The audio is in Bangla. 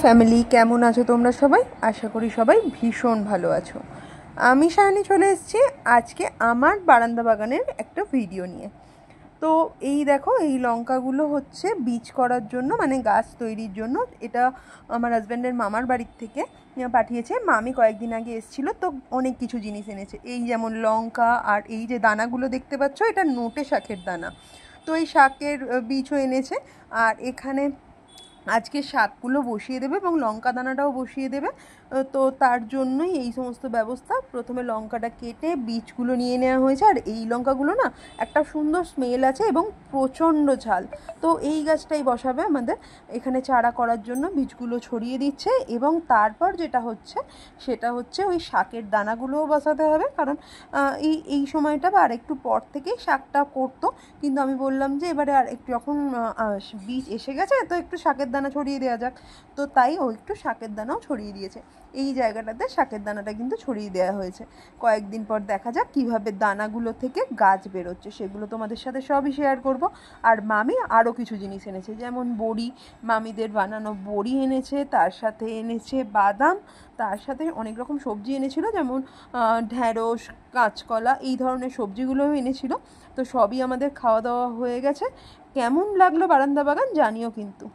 ফ্যামিলি, কেমন আছো তোমরা সবাই? আশা করি সবাই ভীষণ ভালো আছো। আমি সায়নী চলে এসেছি আজকে আমার বারান্দা বাগানের একটা ভিডিও নিয়ে। তো এই দেখো, এই লঙ্কাগুলো হচ্ছে বীজ করার জন্য, মানে গাছ তৈরির জন্য। এটা আমার হাজব্যান্ডের মামার বাড়ির থেকে পাঠিয়েছে। মামি কয়েকদিন আগে এসেছিলো, তো অনেক কিছু জিনিস এনেছে। এই যেমন লঙ্কা, আর এই যে দানাগুলো দেখতে পাচ্ছ, এটা নোটে শাকের দানা। তো এই শাকের বীজও এনেছে। আর এখানে আজকে শাকগুলো বসিয়ে দেবে এবং লঙ্কা দানাটাও বসিয়ে দেবে। তো তার জন্যই এই সমস্ত ব্যবস্থা। প্রথমে লঙ্কাটা কেটে বীজগুলো নিয়ে নেওয়া হয়েছে। আর এই লঙ্কাগুলো না একটা সুন্দর স্মেল আছে এবং প্রচণ্ড ঝাল। তো এই গাছটাই বসাবে আমাদের। এখানে চারা করার জন্য বীজগুলো ছড়িয়ে দিচ্ছে, এবং তারপর যেটা হচ্ছে সেটা হচ্ছে ওই শাকের দানাগুলোও বসাতে হবে। কারণ এই সময়টা বা আর একটু পর থেকেই শাকটা করতো, কিন্তু আমি বললাম যে এবারে আর একটু যখন বীজ এসে গেছে, তো একটু শাকের দানা ছড়িয়ে দেওয়া যাক। তো তাই ও একটু শাকের দানাও ছড়িয়ে দিয়েছে। এই জায়গাটাতে শাকের দানাটা কিন্তু ছড়িয়ে দেওয়া হয়েছে। কয়েকদিন পর দেখা যাক কীভাবে দানাগুলো থেকে গাছ বেরোচ্ছে, সেগুলো তোমাদের সাথে সবই শেয়ার করব। আর মামি আরও কিছু জিনিস এনেছে, যেমন বড়ি, মামিদের বানানো বড়ি এনেছে, তার সাথে এনেছে বাদাম, তার সাথে অনেক রকম সবজি এনেছিল, যেমন ঢ্যাঁড়স, কাঁচকলা, এই ধরনের সবজিগুলোও এনেছিল। তো সবই আমাদের খাওয়া দাওয়া হয়ে গেছে। কেমন লাগলো বারান্দা বাগান জানিও কিন্তু।